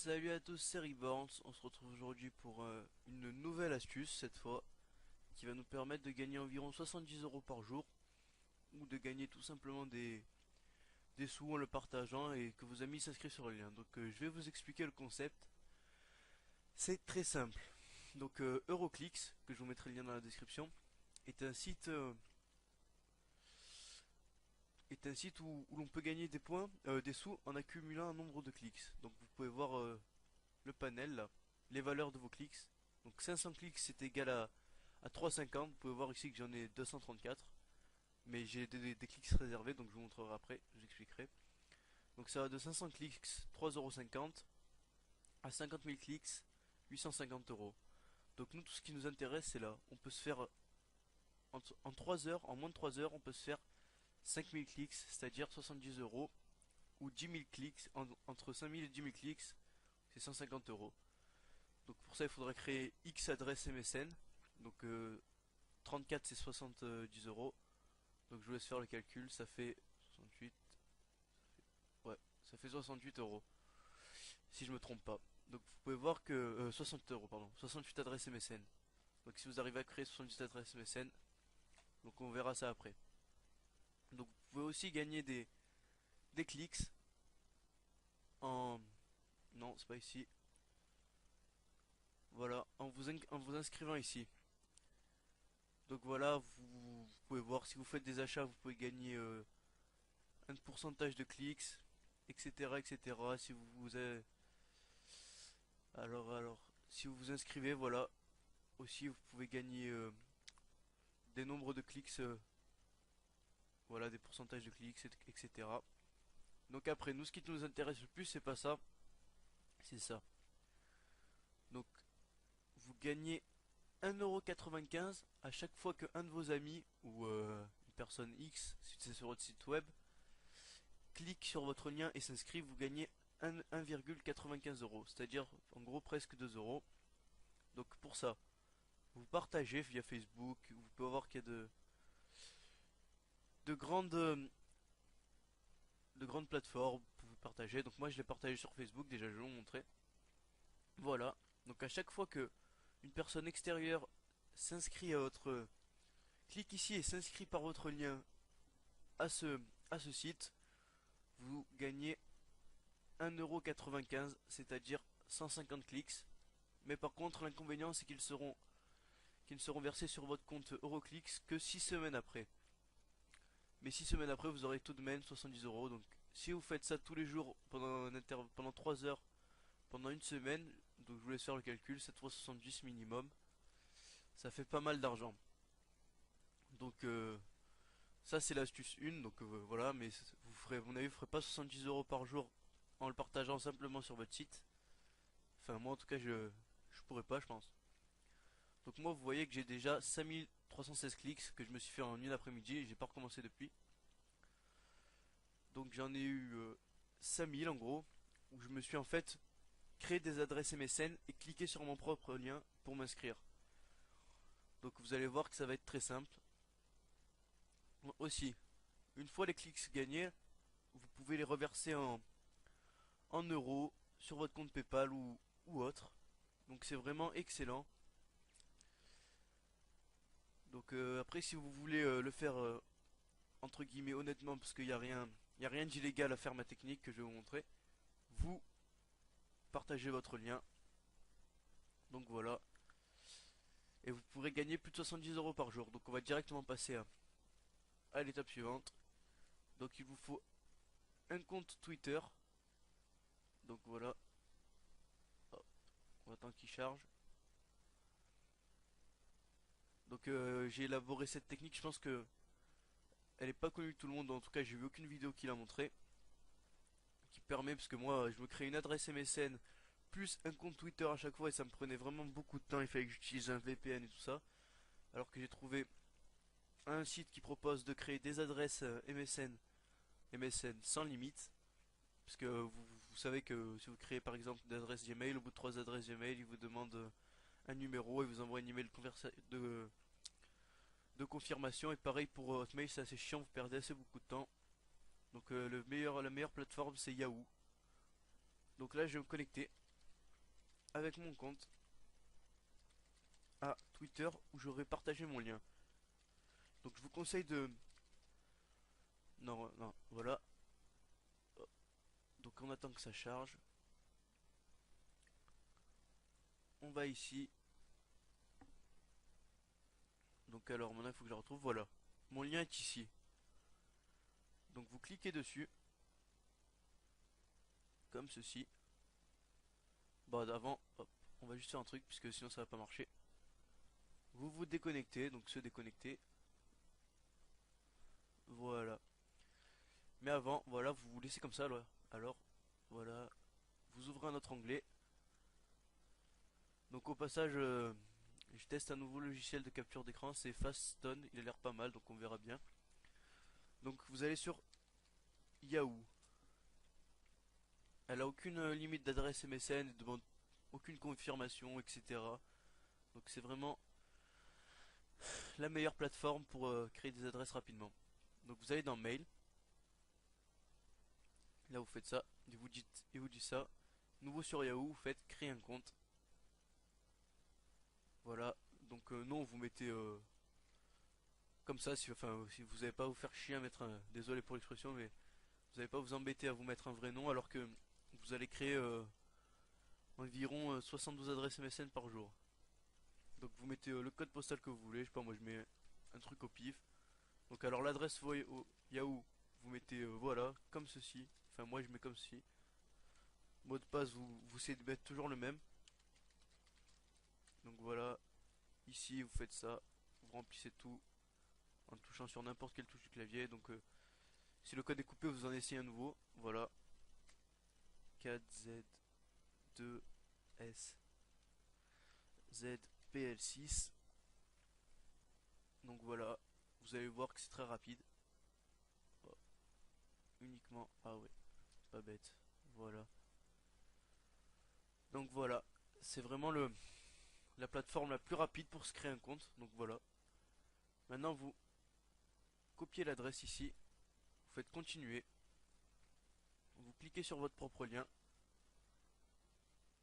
Salut à tous, c'est Reborns. On se retrouve aujourd'hui pour une nouvelle astuce cette fois qui va nous permettre de gagner environ 70 euros par jour ou de gagner tout simplement des sous en le partageant et que vos amis s'inscrivent sur le lien. Donc je vais vous expliquer le concept. C'est très simple. Donc Euroclix, que je vous mettrai le lien dans la description, est un site où l'on peut gagner des points, des sous en accumulant un nombre de clics. Donc vous pouvez voir le panel là, les valeurs de vos clics. Donc 500 clics c'est égal à 3,50. Vous pouvez voir ici que j'en ai 234. Mais j'ai des clics réservés, donc je vous montrerai après, je vous expliquerai. Donc ça va de 500 clics, 3,50 € à 50 000 clics, 850 euros. Donc nous, tout ce qui nous intéresse, c'est là. On peut se faire, en 3 heures, en moins de 3 heures, on peut se faire 5000 clics, c'est-à-dire 70 euros. Ou 10 000 clics, entre 5000 et 10 000 clics, c'est 150 euros. Donc pour ça, il faudra créer X adresses MSN. Donc 34 c'est 70 euros. Donc je vous laisse faire le calcul, ça fait 68. Ouais, ça fait 68 euros. Si je me trompe pas. Donc vous pouvez voir que 60 euros, pardon, 68 adresses MSN. Donc si vous arrivez à créer 78 adresses MSN, donc on verra ça après. Donc vous pouvez aussi gagner des clics en... Non, c'est pas ici. Voilà, en vous inscrivant ici. Donc voilà, vous pouvez voir si vous faites des achats, vous pouvez gagner un pourcentage de clics, etc., etc. Si vous vous êtes... alors, si vous vous inscrivez, voilà. Aussi, vous pouvez gagner des nombres de clics, voilà, des pourcentages de clics, etc. Donc après, nous, ce qui nous intéresse le plus, c'est pas ça, c'est ça. Donc, vous gagnez 1,95 € à chaque fois que un de vos amis ou une personne X, si c'est sur votre site web, clique sur votre lien et s'inscrit, vous gagnez 1,95 €, c'est-à-dire en gros presque 2 euros. Donc pour ça, vous partagez via Facebook, vous pouvez voir qu'il y a de grandes, de grandes plateformes pour vous partager. Donc moi je l'ai partagé sur Facebook, déjà je vais vous montrer. Voilà, donc à chaque fois que une personne extérieure s'inscrit à votre... clique ici et s'inscrit par votre lien à ce, à ce site, vous gagnez 1,95 €, c'est-à-dire 150 clics. Mais par contre, l'inconvénient, c'est qu'ils ne seront versés sur votre compte Euroclix que 6 semaines après. Mais 6 semaines après, vous aurez tout de même 70 euros. Donc, si vous faites ça tous les jours pendant 3 heures, pendant une semaine, donc je vous laisse faire le calcul, 7 fois 70 minimum, ça fait pas mal d'argent. Donc, ça c'est l'astuce 1. Donc voilà, mais vous ferez, à mon avis, vous ferez pas 70 euros par jour en le partageant simplement sur votre site. Enfin, moi en tout cas, je pourrais pas, je pense. Donc moi, vous voyez que j'ai déjà 5316 clics que je me suis fait en une après-midi et j'ai pas recommencé depuis. Donc j'en ai eu 5000 en gros, où je me suis en fait créé des adresses MSN et cliqué sur mon propre lien pour m'inscrire. Donc vous allez voir que ça va être très simple. Aussi, une fois les clics gagnés, vous pouvez les reverser en euros sur votre compte PayPal ou autre. Donc c'est vraiment excellent. Donc après si vous voulez le faire entre guillemets honnêtement parce qu'il y a rien d'illégal à faire ma technique que je vais vous montrer, vous partagez votre lien. Donc voilà. Et vous pourrez gagner plus de 70 euros par jour. Donc on va directement passer à l'étape suivante. Donc il vous faut un compte Twitter. Donc voilà. Hop, on attend qu'il charge. Donc j'ai élaboré cette technique. Je pense que elle est pas connue de tout le monde. En tout cas, j'ai vu aucune vidéo qui l'a montré. Qui permet, parce que moi, je me crée une adresse MSN plus un compte Twitter à chaque fois et ça me prenait vraiment beaucoup de temps. Il fallait que j'utilise un VPN et tout ça. Alors que j'ai trouvé un site qui propose de créer des adresses MSN sans limite. Parce que vous savez que si vous créez par exemple une adresse Gmail, au bout de 3 adresses Gmail, il vous demande un numéro et vous envoie un email de confirmation. Et pareil pour Hotmail, c'est assez chiant, vous perdez assez beaucoup de temps. Donc la meilleure plateforme c'est Yahoo. Donc là je vais me connecter. avec mon compte à Twitter où j'aurais partagé mon lien. Donc je vous conseille de... Non, non, voilà. Donc on attend que ça charge. On va ici. Donc alors maintenant il faut que je la retrouve. Voilà. Mon lien est ici. Donc vous cliquez dessus. Comme ceci. Bon d'avant, hop, on va juste faire un truc puisque sinon ça va pas marcher. Vous vous déconnectez, donc se déconnecter. Voilà. Mais avant, voilà, vous vous laissez comme ça là. Alors, voilà. Vous ouvrez un autre onglet. Donc au passage, je teste un nouveau logiciel de capture d'écran, c'est Fastone, il a l'air pas mal, donc on verra bien. Donc vous allez sur Yahoo. Elle a aucune limite d'adresse MSN, elle demande aucune confirmation, etc. Donc c'est vraiment la meilleure plateforme pour créer des adresses rapidement. Donc vous allez dans Mail, là vous faites ça, il vous dit ça. Nouveau sur Yahoo, vous faites créer un compte. Voilà, donc non, vous mettez comme ça, si vous n'avez pas à vous faire chier à mettre un... Désolé pour l'expression, mais vous n'allez pas vous embêter à vous mettre un vrai nom alors que vous allez créer environ 72 adresses MSN par jour. Donc vous mettez le code postal que vous voulez, je sais pas, moi je mets un truc au pif. Donc alors l'adresse Yahoo, vous mettez voilà, comme ceci. Enfin moi je mets comme ceci. Mot de passe, vous essayez de mettre toujours le même. Donc voilà, ici vous faites ça, vous remplissez tout en touchant sur n'importe quelle touche du clavier. Donc si le code est coupé, vous en essayez un nouveau. Voilà, 4Z2S ZPL6. Donc voilà, vous allez voir que c'est très rapide. Oh, uniquement, ah ouais, pas bête. Voilà. Donc voilà, c'est vraiment la plateforme la plus rapide pour se créer un compte. Donc voilà. Maintenant vous copiez l'adresse ici, vous faites continuer, vous cliquez sur votre propre lien.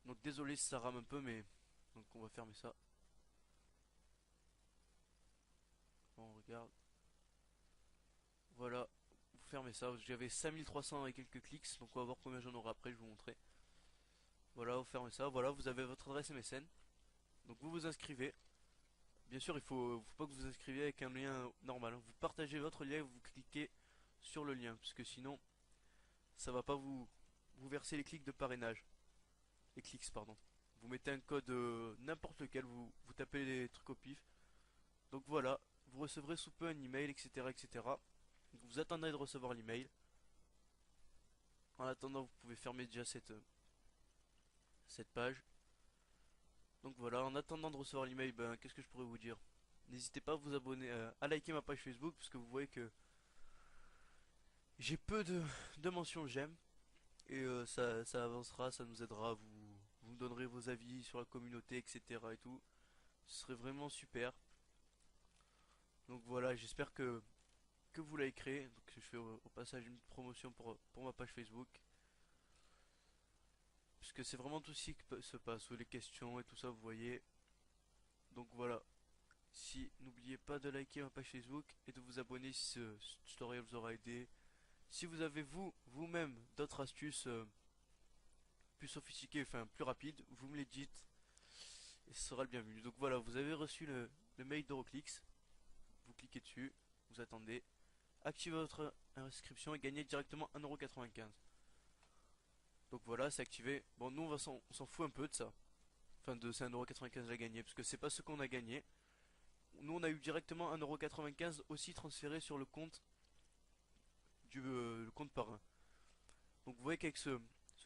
Donc désolé si ça rame un peu, mais donc on va fermer ça. On regarde. Voilà, vous fermez ça. J'avais 5300 et quelques clics, donc on va voir combien j'en aurai après, je vais vous montrer. Voilà, vous fermez ça. Voilà, vous avez votre adresse MSN. Donc vous vous inscrivez. Bien sûr, faut pas que vous vous inscriviez avec un lien normal. Vous partagez votre lien et vous cliquez sur le lien, parce que sinon, ça va pas vous verser les clics de parrainage. Les clics, pardon. Vous mettez un code n'importe lequel, vous tapez les trucs au pif. Donc voilà, vous recevrez sous peu un email, etc., etc. Donc vous attendrez de recevoir l'email. En attendant, vous pouvez fermer déjà cette page. Donc voilà, en attendant de recevoir l'email, ben qu'est-ce que je pourrais vous dire? N'hésitez pas à vous abonner, à liker ma page Facebook, parce que vous voyez que j'ai peu de mentions j'aime. Et ça avancera, ça nous aidera, vous me donnerez vos avis sur la communauté, etc. et tout. Ce serait vraiment super. Donc voilà, j'espère que vous l'avez créé. Donc je fais au passage une promotion pour ma page Facebook. Puisque c'est vraiment tout ce qui se passe, les questions et tout ça, vous voyez. Donc voilà. Si n'oubliez pas de liker ma page Facebook et de vous abonner si ce tutoriel vous aura aidé. Si vous avez vous-même d'autres astuces plus sophistiquées, enfin plus rapides, vous me les dites et ce sera le bienvenu. Donc voilà, vous avez reçu le mail d'Euroclix. Vous cliquez dessus, vous attendez, activez votre inscription et gagnez directement 1,95€. Donc voilà, c'est activé. Bon, nous on s'en fout un peu de ça. Enfin, de ces 1,95€ à gagner, parce que c'est pas ce qu'on a gagné. Nous on a eu directement 1,95€ aussi transféré sur le compte le compte parrain. Donc vous voyez qu'avec ce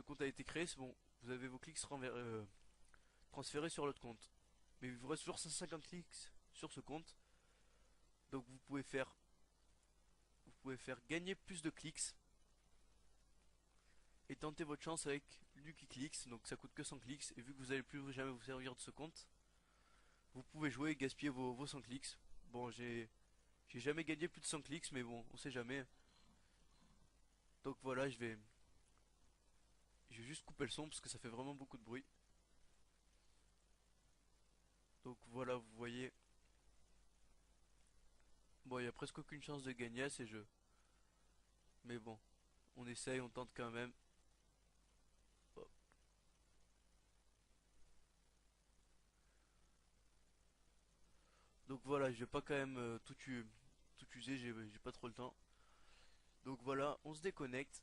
compte a été créé, c'est bon, vous avez vos clics transférés sur l'autre compte. Mais il vous reste toujours 150 clics sur ce compte. Donc vous pouvez faire gagner plus de clics et tenter votre chance avec Lucky Clicks. Donc ça coûte que 100 clics et vu que vous n'allez plus jamais vous servir de ce compte, vous pouvez jouer et gaspiller vos 100 clics. Bon, j'ai jamais gagné plus de 100 clics, mais bon, on sait jamais. Donc voilà, je vais juste couper le son parce que ça fait vraiment beaucoup de bruit. presque aucune chance de gagner à ces jeux. Mais bon, on essaye, on tente quand même. Hop. Donc voilà, je vais pas quand même tout user, j'ai pas trop le temps. Donc voilà, on se déconnecte.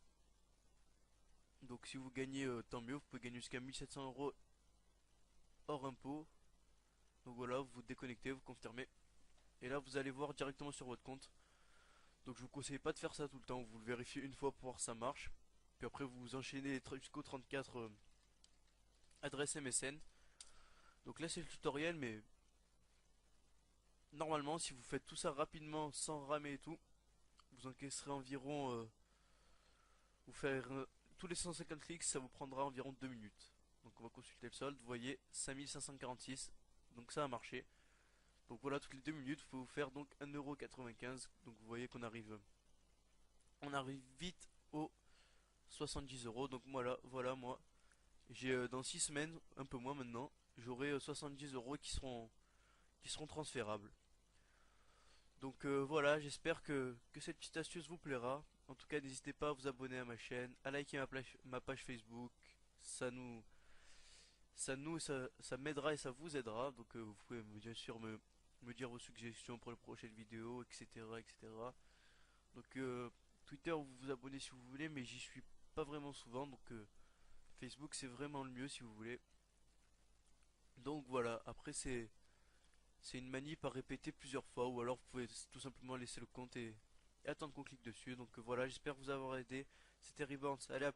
Donc si vous gagnez, tant mieux, vous pouvez gagner jusqu'à 1 700 € hors impôt. Donc voilà, vous vous déconnectez, vous confirmez. Et là, vous allez voir directement sur votre compte. Donc je vous conseille pas de faire ça tout le temps, vous le vérifiez une fois pour voir si ça marche. Puis après vous enchaînez jusqu'au 34 adresse MSN. Donc là c'est le tutoriel, mais normalement si vous faites tout ça rapidement sans ramer et tout, vous encaisserez environ vous faire tous les 150 clics, ça vous prendra environ 2 minutes. Donc on va consulter le solde, vous voyez 5546, donc ça a marché. Donc voilà, toutes les 2 minutes, il faut vous faire donc 1,95 €. Donc vous voyez on arrive vite aux 70 €. Donc voilà moi, j'ai dans 6 semaines, un peu moins maintenant, j'aurai 70 € qui seront transférables. Donc voilà, j'espère que cette petite astuce vous plaira. En tout cas, n'hésitez pas à vous abonner à ma chaîne, à liker ma page Facebook. Ça nous, ça m'aidera et ça vous aidera. Donc vous pouvez bien sûr me dire vos suggestions pour les prochaines vidéos, etc., etc. Donc Twitter, vous vous abonnez si vous voulez, mais j'y suis pas vraiment souvent. Donc Facebook, c'est vraiment le mieux si vous voulez. Donc voilà, après c'est une manip à répéter plusieurs fois, ou alors vous pouvez tout simplement laisser le compte et attendre qu'on clique dessus. Donc voilà, j'espère vous avoir aidé. C'était Ribans, allez à